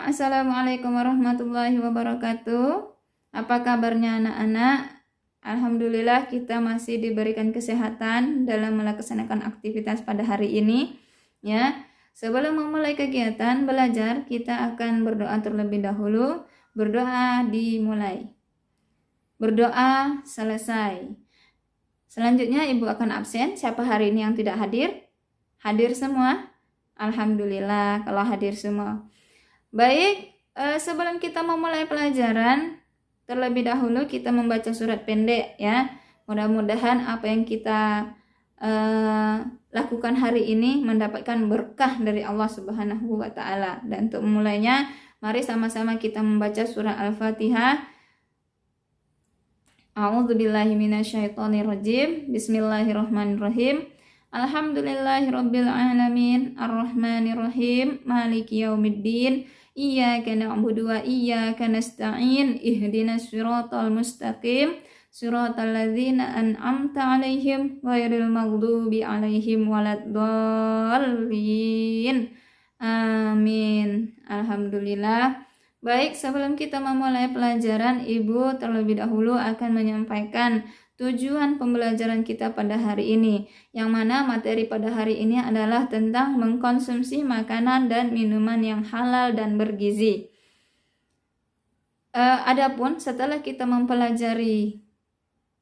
Assalamualaikum warahmatullahi wabarakatuh. Apa kabarnya anak-anak? Alhamdulillah kita masih diberikan kesehatan dalam melaksanakan aktivitas pada hari ini. Ya, sebelum memulai kegiatan belajar, kita akan berdoa terlebih dahulu. Berdoa dimulai. Berdoa selesai. Selanjutnya ibu akan absen. Siapa hari ini yang tidak hadir? Hadir semua? Alhamdulillah kalau hadir semua. Baik, sebelum kita memulai pelajaran, terlebih dahulu kita membaca surat pendek ya. Mudah-mudahan apa yang kita lakukan hari ini mendapatkan berkah dari Allah Subhanahu wa taala. Dan untuk memulainya, mari sama-sama kita membaca surah Al-Fatihah. A'udzubillahi minasyaitonirrajim. Bismillahirrahmanirrahim. Alhamdulillahirabbil alamin, arrahmanirrahim, maliki yaumiddin. Iyyaka na'budu wa iyyaka nasta'in. Ihdinas siratal mustaqim. Siratal ladzina an'amta 'alaihim ghairil maghdubi 'alaihim waladdallin. Amin. Alhamdulillah. Baik, sebelum kita memulai pelajaran, Ibu terlebih dahulu akan menyampaikan tujuan pembelajaran kita pada hari ini, yang mana materi pada hari ini adalah tentang mengkonsumsi makanan dan minuman yang halal dan bergizi. Adapun setelah kita mempelajari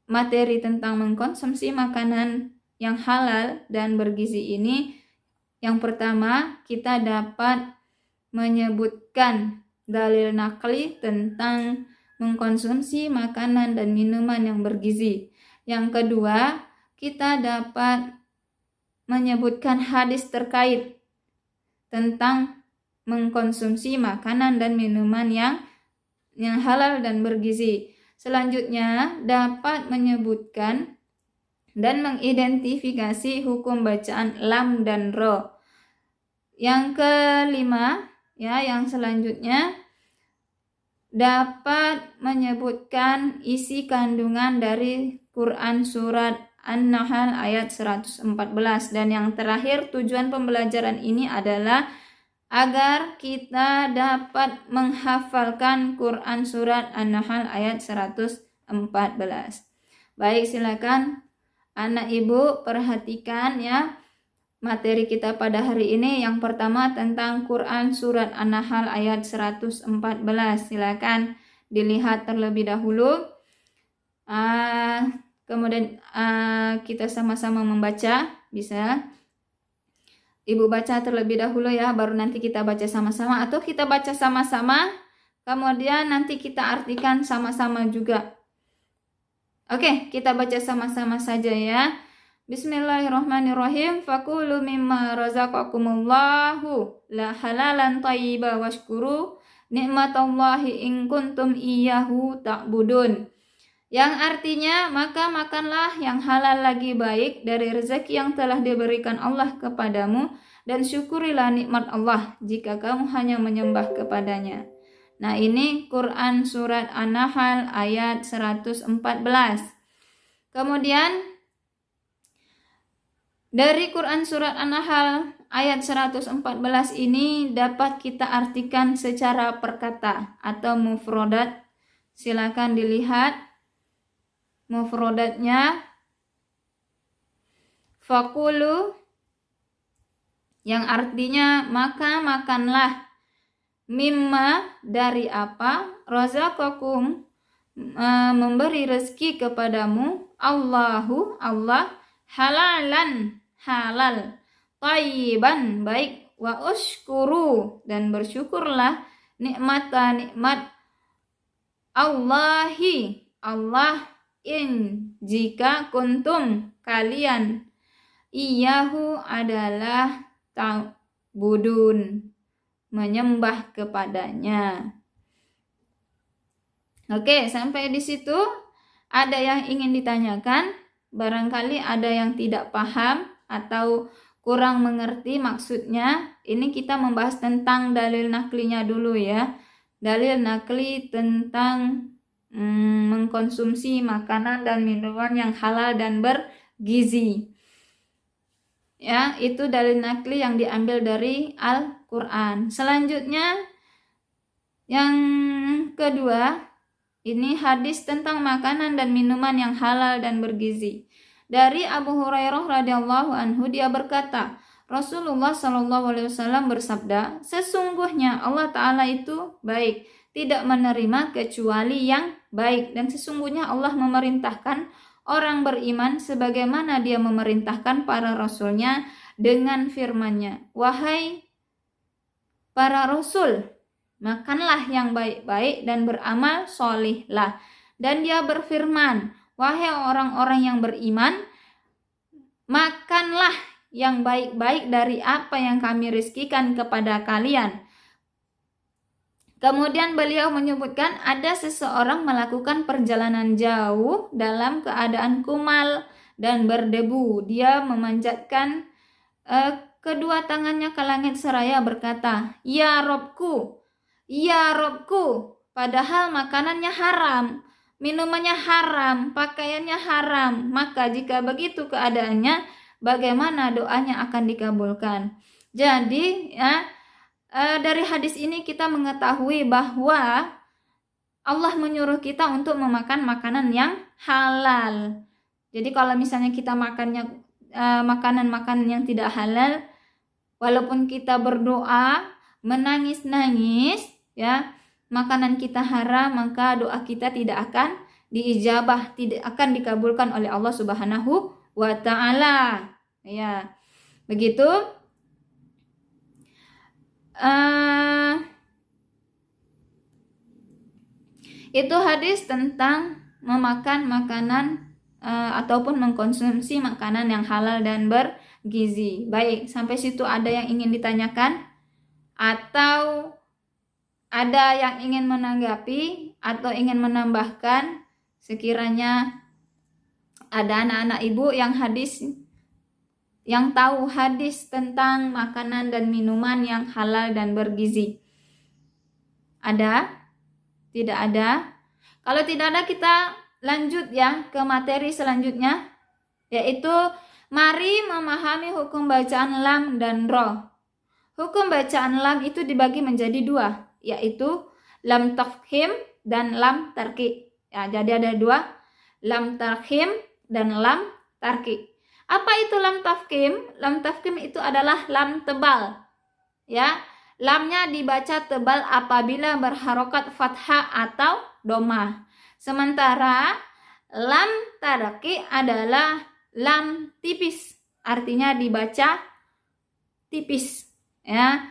materi tentang mengkonsumsi makanan yang halal dan bergizi ini, yang pertama kita dapat menyebutkan dalil nakli tentang mengkonsumsi makanan dan minuman yang bergizi. Yang kedua, kita dapat menyebutkan hadis terkait tentang mengkonsumsi makanan dan minuman yang halal dan bergizi. Selanjutnya, dapat menyebutkan dan mengidentifikasi hukum bacaan lam dan ro. Yang kelima, yang selanjutnya dapat menyebutkan isi kandungan dari Quran surat An-Nahl ayat 114. Dan yang terakhir, tujuan pembelajaran ini adalah agar kita dapat menghafalkan Quran surat An-Nahl ayat 114. Baik, silakan anak ibu perhatikan ya materi kita pada hari ini. Yang pertama tentang Quran surat An-Nahl ayat 114. Silakan dilihat terlebih dahulu. Kemudian kita sama-sama membaca. Bisa Ibu baca terlebih dahulu ya, baru nanti kita baca sama-sama, atau kita baca sama-sama kemudian nanti kita artikan sama-sama juga. Oke, kita baca sama-sama saja ya. Bismillahirrahmanirrahim. Fakulu mimma razaqakumullahu la halalan thayyiba washkuru nikmatallahi in kuntum iyyahu ta'budun. Yang artinya, maka makanlah yang halal lagi baik dari rezeki yang telah diberikan Allah kepadamu, dan syukurilah nikmat Allah jika kamu hanya menyembah kepadanya. Nah, ini Quran surat An-Nahl ayat 114. Kemudian dari Quran surat An-Nahl ayat 114 ini dapat kita artikan secara perkata atau mufrodat. Silakan dilihat mufrodatnya. Fakulu, yang artinya maka makanlah, mimma dari apa, razaqakum memberi rezeki kepadamu, Allahu Allah, halalan halal, thayyiban baik, wa ushkuru dan bersyukurlah, nikmat Allahi Allah, in jika kuntum kalian, iyahu adalah ta'budun menyembah kepadanya. Oke, sampai di situ ada yang ingin ditanyakan? Barangkali ada yang tidak paham atau kurang mengerti maksudnya. Ini kita membahas tentang dalil naklinya dulu ya. Dalil nakli tentang mengkonsumsi makanan dan minuman yang halal dan bergizi. Ya, itu dalil nakli yang diambil dari Al-Quran. Selanjutnya Yang kedua, ini hadis tentang makanan dan minuman yang halal dan bergizi. Dari Abu Hurairah radhiyallahu anhu, dia berkata, Rasulullah Shallallahu alaihi wasallam bersabda, sesungguhnya Allah Ta'ala itu baik, tidak menerima kecuali yang baik, dan sesungguhnya Allah memerintahkan orang beriman sebagaimana dia memerintahkan para rasulnya dengan firman-Nya, wahai para rasul, makanlah yang baik-baik dan beramal sholihlah. Dan dia berfirman, wahai orang-orang yang beriman, makanlah yang baik-baik dari apa yang kami rizkikan kepada kalian. Kemudian beliau menyebutkan ada seseorang melakukan perjalanan jauh dalam keadaan kumal dan berdebu. Dia memanjatkan kedua tangannya ke langit seraya berkata, ya Robku, ya Robku, padahal makanannya haram, minumannya haram, pakaiannya haram. Maka jika begitu keadaannya, bagaimana doanya akan dikabulkan? Jadi ya, dari hadis ini kita mengetahui bahwa Allah menyuruh kita untuk memakan makanan yang halal. Jadi kalau misalnya kita makannya makanan-makanan yang tidak halal, walaupun kita berdoa menangis-nangis, ya, makanan kita haram, maka doa kita tidak akan diijabah, tidak akan dikabulkan oleh Allah Subhanahu wa Ta'ala. Ya, begitu. Itu hadis tentang memakan makanan ataupun mengkonsumsi makanan yang halal dan bergizi. Baik, sampai situ ada yang ingin ditanyakan atau ada yang ingin menanggapi atau ingin menambahkan? Sekiranya ada anak-anak ibu yang tahu hadis tentang makanan dan minuman yang halal dan bergizi. Ada? Tidak ada? Kalau tidak ada, kita lanjut ya ke materi selanjutnya, yaitu mari memahami hukum bacaan lam dan ro. Hukum bacaan lam itu dibagi menjadi dua, yaitu lam tafkhim dan lam tarki. Ya, jadi ada dua, lam tafkhim dan lam tarki. Apa itu lam tafkhim? Lam tafkhim itu adalah lam tebal. Ya, lamnya dibaca tebal apabila berharokat fathah atau domah. Sementara lam tarki adalah lam tipis, artinya dibaca tipis, ya.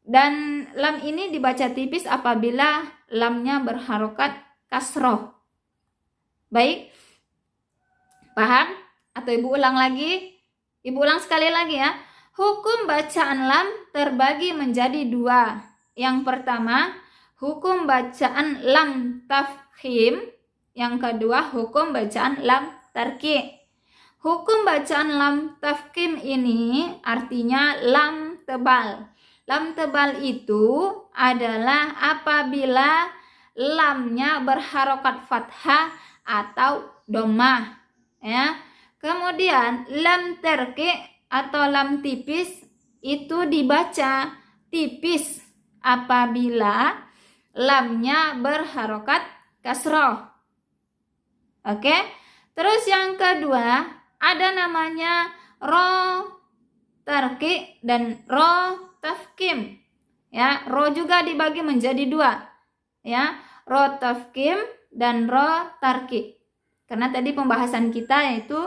Dan lam ini dibaca tipis apabila lamnya berharokat kasroh. Baik, paham? Atau ibu ulang lagi? Ibu ulang sekali lagi ya. Hukum bacaan lam terbagi menjadi dua. Yang pertama, hukum bacaan lam tafkhim. Yang kedua, hukum bacaan lam tarki. Hukum bacaan lam tafkhim ini artinya lam tebal. Lam tebal itu adalah apabila lamnya berharokat fathah atau domah, ya. Kemudian lam tarki atau lam tipis itu dibaca tipis apabila lamnya berharokat kasroh. Oke. Terus yang kedua ada namanya ro tarki dan ro tafkhim. Ya, ro juga dibagi menjadi dua. Ya, ro tafkhim dan ro tarki. Karena tadi pembahasan kita yaitu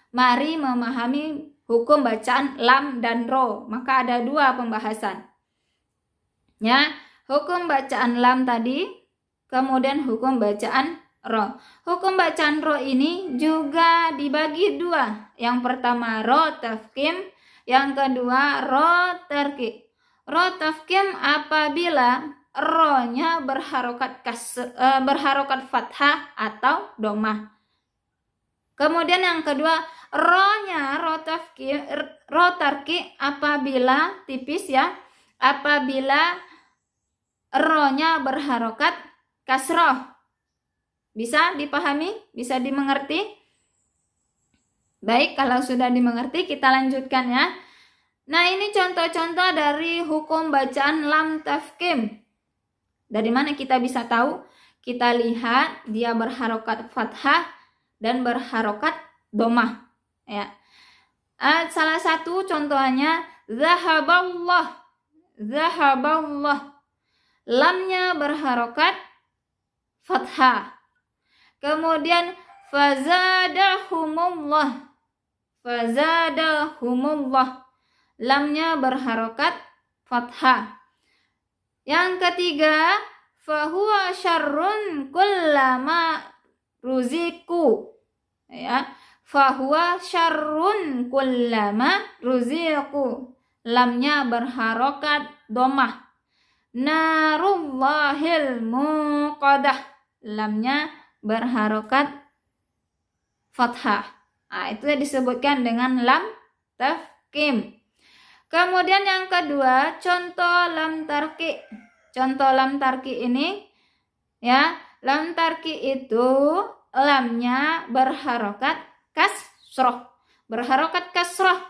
mari memahami hukum bacaan lam dan ro, maka ada dua pembahasan. Ya, hukum bacaan lam tadi, kemudian hukum bacaan ro. Hukum bacaan ro ini juga dibagi dua. Yang pertama ro tafkhim, yang kedua ro tarki. Ro tafkhim apabila ro-nya berharokat fathah atau domah. Kemudian yang kedua, ro-nya ro tarki apabila tipis ya, apabila ro-nya berharokat kasroh. Bisa dipahami? Bisa dimengerti? Baik, kalau sudah dimengerti kita lanjutkan ya. Nah, ini contoh-contoh dari hukum bacaan lam tafkhim. Dari mana kita bisa tahu? Kita lihat dia berharokat fathah dan berharokat domah. Ya. Salah satu contohnya zahaballah. Zahaballah. Lamnya berharokat fathah. Kemudian fazadahumullah. Fazadahumullah. Lamnya berharokat fathah. Yang ketiga, fahuwa syarrun kullama ruziku. Ya, fahuwa syarrun kullama ruziku. Lamnya berharokat domah. Narullahil muqadah. Lamnya berharokat fathah. Itu disebutkan dengan lam tafkim. Kemudian yang kedua, contoh lam tarki. Contoh lam tarki ini, ya, lam tarki itu lamnya berharokat kasroh. Berharokat kasroh.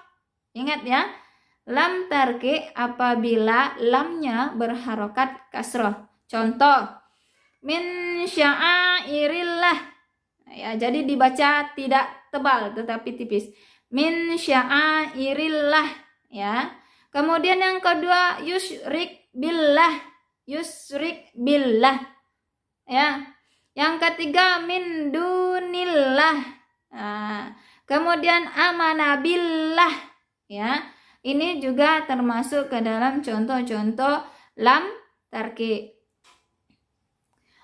Ingat ya, lam tarki apabila lamnya berharokat kasroh. Contoh, min sya'airillah. Ya, jadi dibaca tidak tebal tetapi tipis. Min sya'airillah. Ya. Kemudian yang kedua, yusyrik billah. Yusyrik billah. Ya. Yang ketiga, min dunillah. Nah, kemudian amana billah. Ya. Ini juga termasuk ke dalam contoh-contoh lam tarki.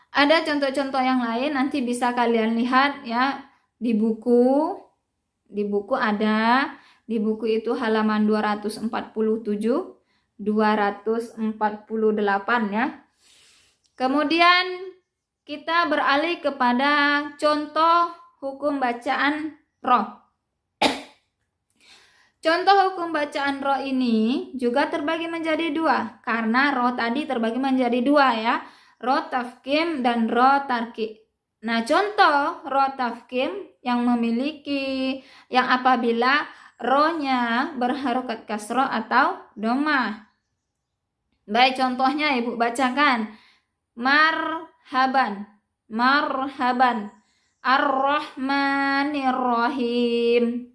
Ada contoh-contoh yang lain nanti bisa kalian lihat ya di buku. Di buku ada. Di buku itu halaman 247, 248 ya. Kemudian kita beralih kepada contoh hukum bacaan roh. Contoh hukum bacaan roh ini juga terbagi menjadi dua. Karena roh tadi terbagi menjadi dua ya. Roh tafkim dan roh tarki. Nah, contoh roh tafkim yang memiliki yang apabila rohnya berharokat kasroh atau domah. Baik, contohnya Ibu bacakan. Marhaban. Marhaban. Ar-Rahmanir-Rahim.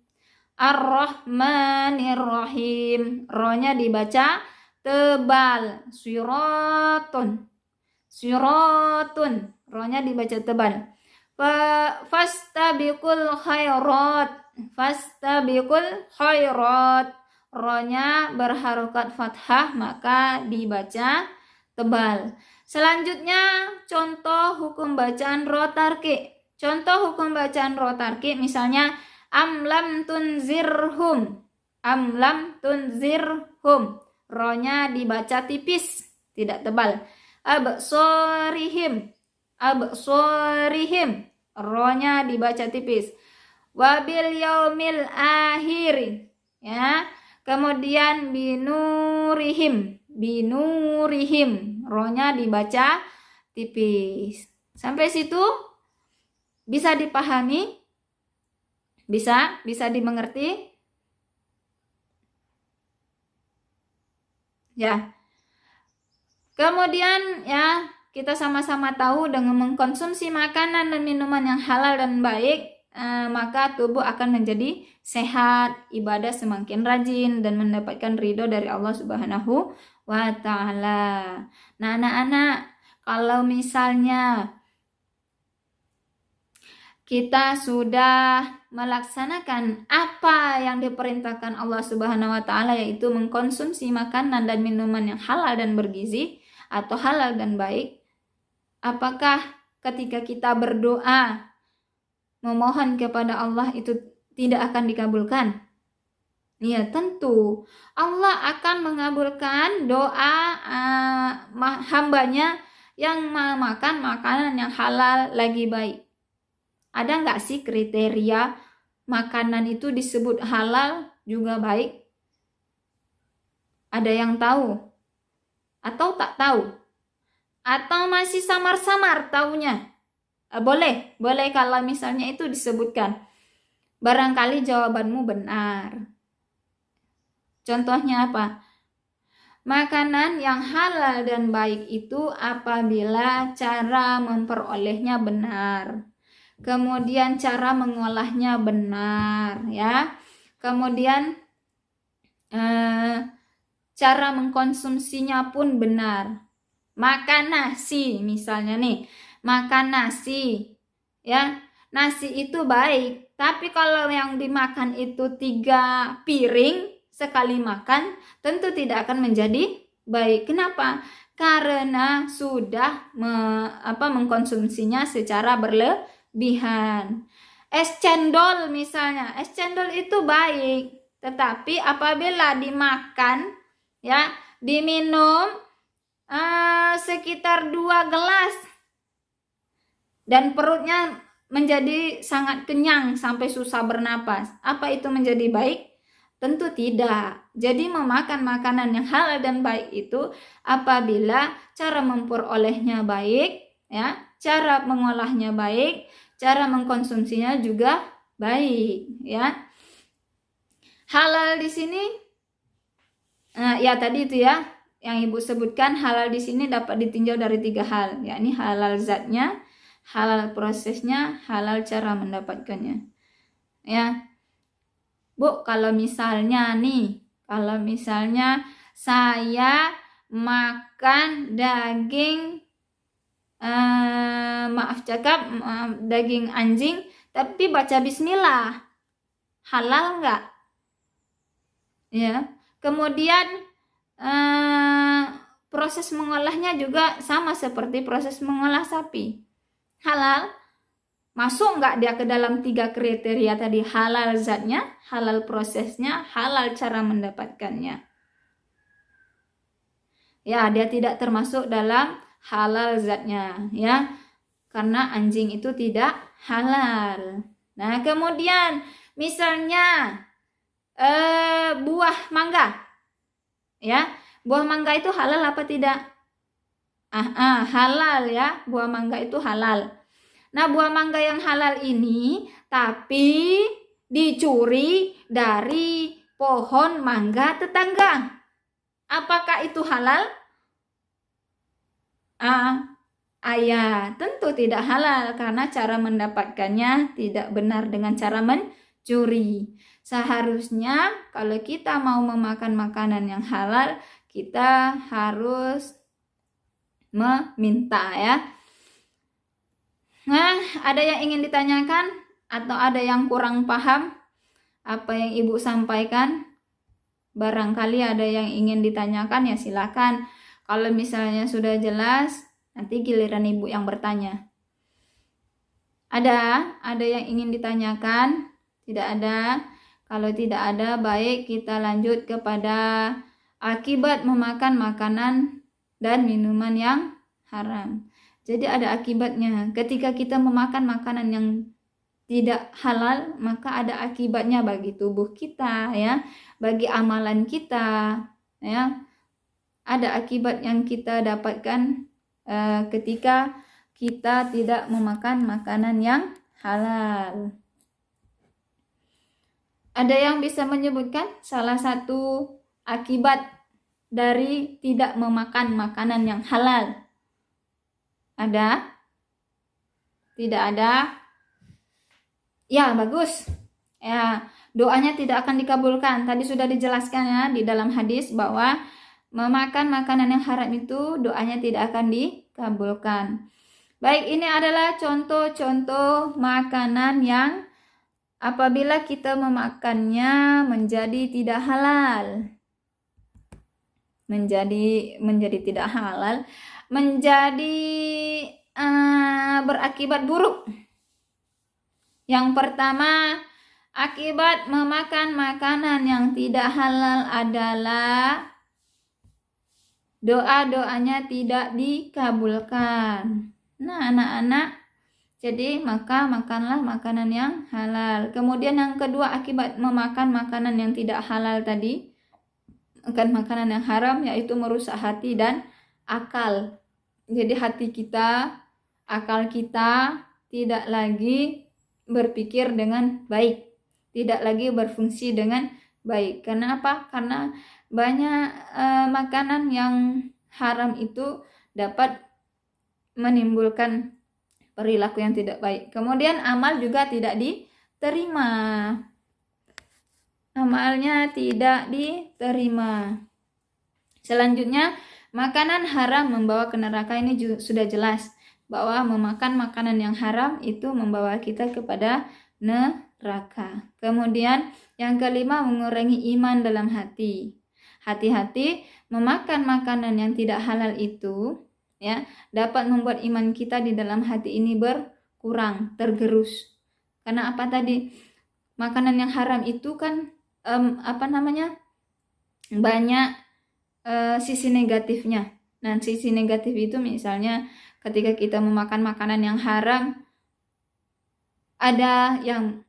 Ar-Rahmanir-Rahim. Rohnya dibaca tebal. Siratun. Siratun. Rohnya dibaca tebal. Fastabiqul khairat. Fastabiqul khairat. Rohnya berharokat fathah maka dibaca tebal. Selanjutnya contoh hukum bacaan roh tarki. Contoh hukum bacaan roh tarki misalnya amlam tunzirhum. Amlam tunzirhum. Rohnya dibaca tipis, tidak tebal. Absorihim. Absorihim. Rohnya dibaca tipis. Wabil yaumil akhir. Ya. Kemudian binurihim. Binurihim. Rohnya dibaca tipis. Sampai situ bisa dipahami? Bisa dimengerti? Ya. Kemudian ya, kita sama-sama tahu dengan mengkonsumsi makanan dan minuman yang halal dan baik, maka tubuh akan menjadi sehat, ibadah semakin rajin dan mendapatkan ridho dari Allah Subhanahu wa Ta'ala. Nah, anak-anak, kalau misalnya kita sudah melaksanakan apa yang diperintahkan Allah Subhanahu wa Ta'ala, yaitu mengkonsumsi makanan dan minuman yang halal dan bergizi atau halal dan baik, apakah ketika kita berdoa memohon kepada Allah itu tidak akan dikabulkan? Ya, tentu Allah akan mengabulkan doa hambanya yang makan makanan yang halal lagi baik. Ada nggak sih kriteria makanan itu disebut halal juga baik? Ada yang tahu? Atau tak tahu? Atau masih samar-samar taunya? Boleh kalau misalnya itu disebutkan. Barangkali jawabanmu benar. Contohnya apa? Makanan yang halal dan baik itu apabila cara memperolehnya benar. Kemudian cara mengolahnya benar, ya. Kemudian cara mengkonsumsinya pun benar. Makan nasi misalnya nih, makan nasi, ya. Nasi itu baik, tapi kalau yang dimakan itu 3 piring sekali makan, tentu tidak akan menjadi baik. Kenapa? Karena sudah mengkonsumsinya secara berlebihan. Es cendol misalnya, es cendol itu baik, tetapi apabila dimakan, ya, diminum sekitar 2 gelas dan perutnya menjadi sangat kenyang sampai susah bernapas, apa itu menjadi baik? Tentu tidak. Jadi memakan makanan yang halal dan baik itu apabila cara memperolehnya baik, ya, cara mengolahnya baik, cara mengkonsumsinya juga baik, ya. Halal di sini ya tadi itu ya yang Ibu sebutkan, halal di sini dapat ditinjau dari 3 hal, yakni halal zatnya, halal prosesnya, halal cara mendapatkannya. Ya. Bu, kalau misalnya saya makan daging daging anjing tapi baca bismillah, halal enggak? Ya. Kemudian proses mengolahnya juga sama seperti proses mengolah sapi. Halal? Masuk enggak dia ke dalam 3 kriteria tadi? Halal zatnya, halal prosesnya, halal cara mendapatkannya. Ya, dia tidak termasuk dalam halal zatnya, ya. Karena anjing itu tidak halal. Nah, kemudian misalnya buah mangga. Ya, buah mangga itu halal apa tidak? Halal ya, buah mangga itu halal. Nah, buah mangga yang halal ini tapi dicuri dari pohon mangga tetangga. Apakah itu halal? Ya, tentu tidak halal karena cara mendapatkannya tidak benar dengan cara mencuri. Seharusnya kalau kita mau memakan makanan yang halal, kita harus meminta, ya. Nah, ada yang ingin ditanyakan atau ada yang kurang paham apa yang Ibu sampaikan? Barangkali ada yang ingin ditanyakan, ya silakan. Kalau misalnya sudah jelas, nanti giliran Ibu yang bertanya. Ada yang ingin ditanyakan? Tidak ada. Kalau tidak ada, baik kita lanjut kepada akibat memakan makanan dan minuman yang haram. Jadi ada akibatnya. Ketika kita memakan makanan yang tidak halal, maka ada akibatnya bagi tubuh kita, ya, bagi amalan kita, ya. Ada akibat yang kita dapatkan ketika kita tidak memakan makanan yang halal. Ada yang bisa menyebutkan salah satu akibat dari tidak memakan makanan yang halal? Ada? Tidak ada? Ya, bagus. Ya, doanya tidak akan dikabulkan. Tadi sudah dijelaskan ya di dalam hadis bahwa memakan makanan yang haram itu doanya tidak akan dikabulkan. Baik, ini adalah contoh-contoh makanan yang apabila kita memakannya menjadi tidak halal. Menjadi tidak halal, menjadi berakibat buruk. Yang pertama, akibat memakan makanan yang tidak halal adalah doa-doanya tidak dikabulkan. Nah, anak-anak, jadi maka makanlah makanan yang halal. Kemudian yang kedua, akibat memakan makanan yang tidak halal tadi, makan makanan yang haram, yaitu merusak hati dan akal. Jadi hati kita, akal kita tidak lagi berpikir dengan baik, tidak lagi berfungsi dengan baik. Karena apa? Karena banyak makanan yang haram itu dapat menimbulkan perilaku yang tidak baik. Kemudian amal juga tidak diterima. Amalnya tidak diterima. Selanjutnya, makanan haram membawa ke neraka. Ini sudah jelas bahwa memakan makanan yang haram itu membawa kita kepada neraka. Kemudian yang kelima, mengurangi iman dalam hati. Hati-hati, memakan makanan yang tidak halal itu ya dapat membuat iman kita di dalam hati ini berkurang, tergerus. Karena apa tadi? Makanan yang haram itu kan banyak sisi negatifnya. Nah, sisi negatif itu misalnya ketika kita memakan makanan yang haram, ada yang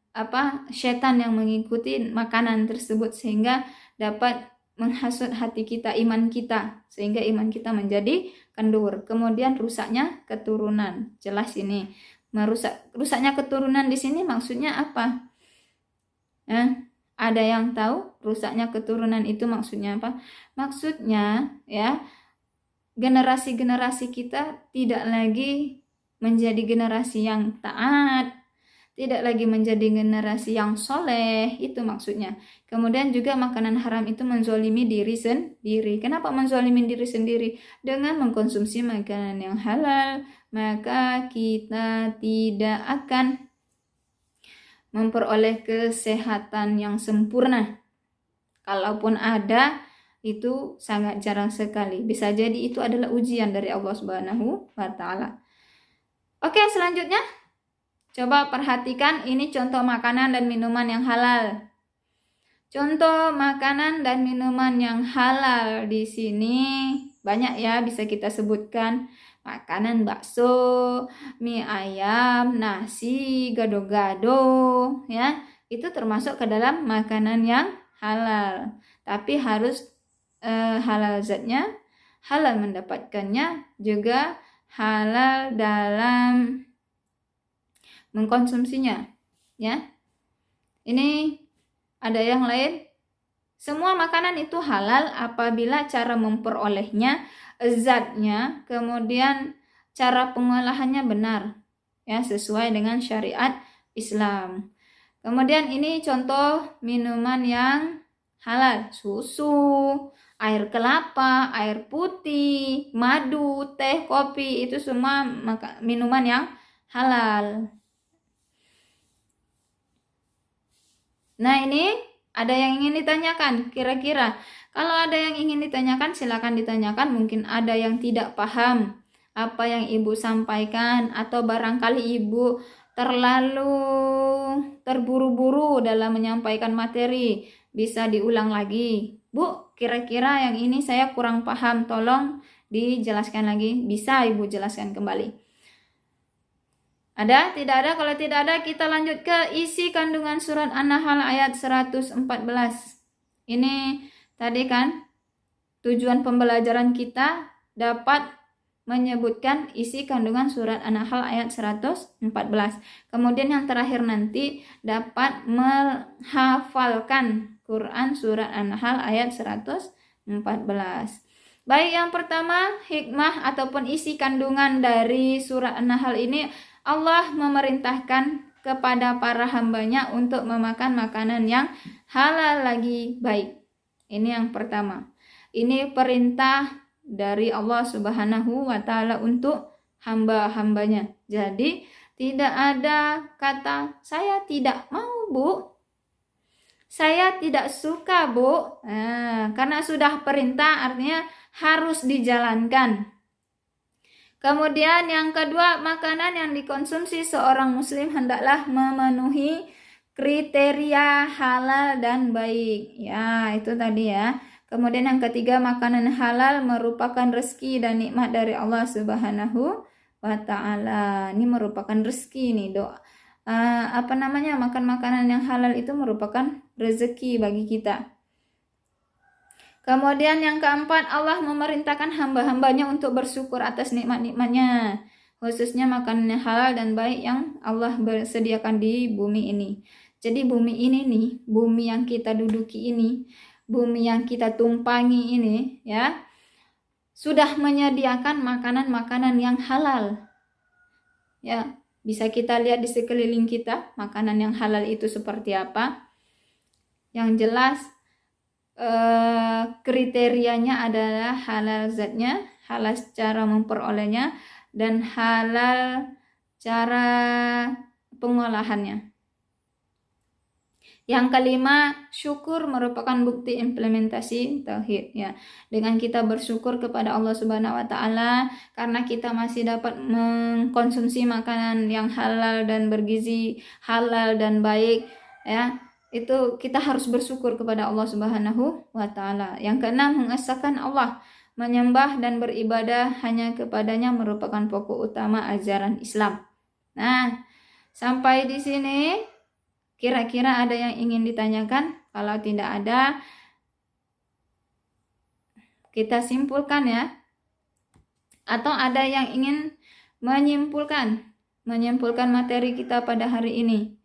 setan yang mengikuti makanan tersebut sehingga dapat menghasut hati kita, iman kita, sehingga iman kita menjadi kendur. Kemudian rusaknya keturunan. Jelas ini. Rusaknya keturunan di sini maksudnya apa? Ada yang tahu rusaknya keturunan itu maksudnya apa? Maksudnya ya, generasi-generasi kita tidak lagi menjadi generasi yang taat, tidak lagi menjadi generasi yang soleh, itu maksudnya. Kemudian juga makanan haram itu menzolimi diri sendiri. Kenapa menzolimi diri sendiri? Dengan mengkonsumsi makanan yang halal, maka kita tidak akan memperoleh kesehatan yang sempurna. Kalaupun ada, itu sangat jarang sekali. Bisa jadi itu adalah ujian dari Allah Subhanahu wa Ta'ala. Oke, selanjutnya coba perhatikan ini contoh makanan dan minuman yang halal. Contoh makanan dan minuman yang halal di sini banyak ya, bisa kita sebutkan. Makanan bakso, mie ayam, nasi, gado-gado ya. Itu termasuk ke dalam makanan yang halal. Tapi harus halal zatnya, halal mendapatkannya, juga halal dalam mengkonsumsinya ya. Ini ada yang lain. Semua makanan itu halal apabila cara memperolehnya, zatnya, kemudian cara pengolahannya benar ya, sesuai dengan syariat Islam. Kemudian ini contoh minuman yang halal: susu, air kelapa, air putih, madu, teh, kopi, itu semua minuman yang halal. Nah, ini ada yang ingin ditanyakan kira-kira? Kalau ada yang ingin ditanyakan, silakan ditanyakan. Mungkin ada yang tidak paham apa yang Ibu sampaikan, atau barangkali Ibu terlalu terburu-buru dalam menyampaikan materi. Bisa diulang lagi. Bu, kira-kira yang ini saya kurang paham, tolong dijelaskan lagi. Bisa Ibu jelaskan kembali. Ada? Tidak ada? Kalau tidak ada, kita lanjut ke isi kandungan surat An-Nahl ayat 114. Ini tadi kan tujuan pembelajaran kita dapat menyebutkan isi kandungan surat An-Nahl ayat 114. Kemudian yang terakhir nanti dapat menghafalkan Quran surat An-Nahl ayat 114. Baik, yang pertama, hikmah ataupun isi kandungan dari surat An-Nahl ini, Allah memerintahkan kepada para hambanya untuk memakan makanan yang halal lagi baik. Ini yang pertama. Ini perintah dari Allah Subhanahu wa Ta'ala untuk hamba-hambanya. Jadi tidak ada kata saya tidak mau, Bu, saya tidak suka, Bu. Karena sudah perintah, artinya harus dijalankan. Kemudian yang kedua, makanan yang dikonsumsi seorang muslim hendaklah memenuhi kriteria halal dan baik. Ya, itu tadi ya. Kemudian yang ketiga, makanan halal merupakan rezeki dan nikmat dari Allah Subhanahu wa Ta'ala. Ini merupakan rezeki nih, doa. Makan makanan yang halal itu merupakan rezeki bagi kita. Kemudian yang keempat, Allah memerintahkan hamba-hambanya untuk bersyukur atas nikmat-nikmatnya, khususnya makanan yang halal dan baik yang Allah sediakan di bumi ini. Jadi bumi ini nih, bumi yang kita duduki ini, bumi yang kita tumpangi ini ya sudah menyediakan makanan-makanan yang halal. Ya, bisa kita lihat di sekeliling kita makanan yang halal itu seperti apa. Yang jelas kriterianya adalah halal zatnya, halal cara memperolehnya, dan halal cara pengolahannya. Yang kelima, syukur merupakan bukti implementasi tauhid ya. Dengan kita bersyukur kepada Allah Subhanahu wa taala karena kita masih dapat mengkonsumsi makanan yang halal dan bergizi, halal dan baik ya. Itu kita harus bersyukur kepada Allah Subhanahu wa taala. Yang keenam, mengesahkan Allah, menyembah dan beribadah hanya kepadanya merupakan pokok utama ajaran Islam. Nah, sampai di sini kira-kira ada yang ingin ditanyakan? Kalau tidak ada, kita simpulkan ya. Atau ada yang ingin menyimpulkan materi kita pada hari ini?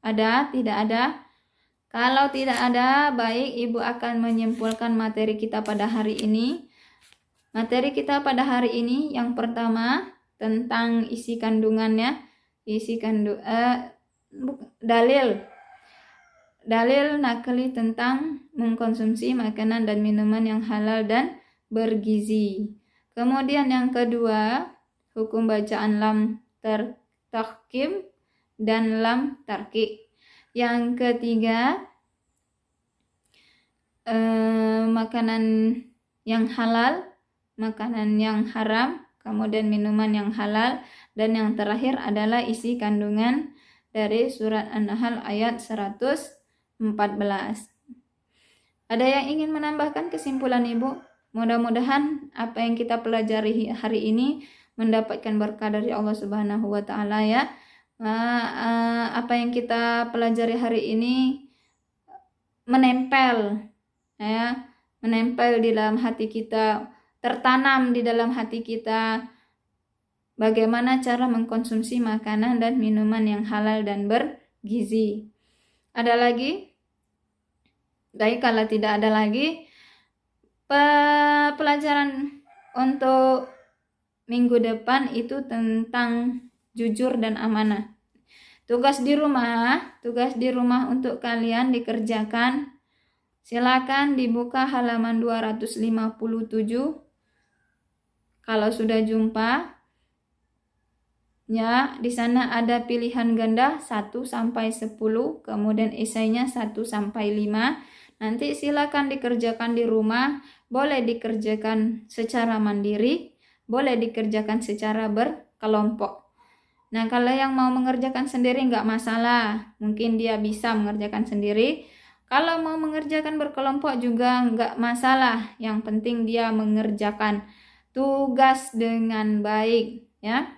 Ada? Tidak ada? Kalau tidak ada, baik, Ibu akan menyimpulkan materi kita pada hari ini. Materi kita pada hari ini yang pertama tentang isi kandungannya, dalil nakli tentang mengkonsumsi makanan dan minuman yang halal dan bergizi. Kemudian yang kedua, hukum bacaan lam tahkim dan lam tarki. Yang ketiga, makanan yang halal, makanan yang haram, kemudian minuman yang halal, dan yang terakhir adalah isi kandungan dari surat An-Nahl ayat 114. Ada yang ingin menambahkan kesimpulan Ibu? Mudah-mudahan apa yang kita pelajari hari ini mendapatkan berkah dari Allah Subhanahu wa taala ya. Apa yang kita pelajari hari ini menempel di dalam hati kita, tertanam di dalam hati kita bagaimana cara mengkonsumsi makanan dan minuman yang halal dan bergizi. Ada lagi? Baik, kalau tidak ada lagi, pelajaran untuk minggu depan itu tentang jujur dan amanah. Tugas di rumah untuk kalian dikerjakan. Silakan dibuka halaman 257. Kalau sudah jumpa, ya, di sana ada pilihan ganda 1 sampai 10, kemudian esainya 1 sampai 5. Nanti silakan dikerjakan di rumah, boleh dikerjakan secara mandiri, boleh dikerjakan secara berkelompok. Nah, kalau yang mau mengerjakan sendiri nggak masalah, mungkin dia bisa mengerjakan sendiri. Kalau mau mengerjakan berkelompok juga nggak masalah, yang penting dia mengerjakan tugas dengan baik ya.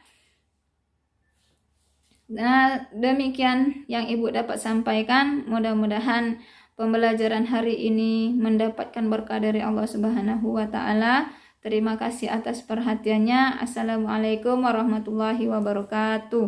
Nah, demikian yang Ibu dapat sampaikan. Mudah-mudahan pembelajaran hari ini mendapatkan berkah dari Allah Subhanahu wa taala. Terima kasih atas perhatiannya. Assalamualaikum warahmatullahi wabarakatuh.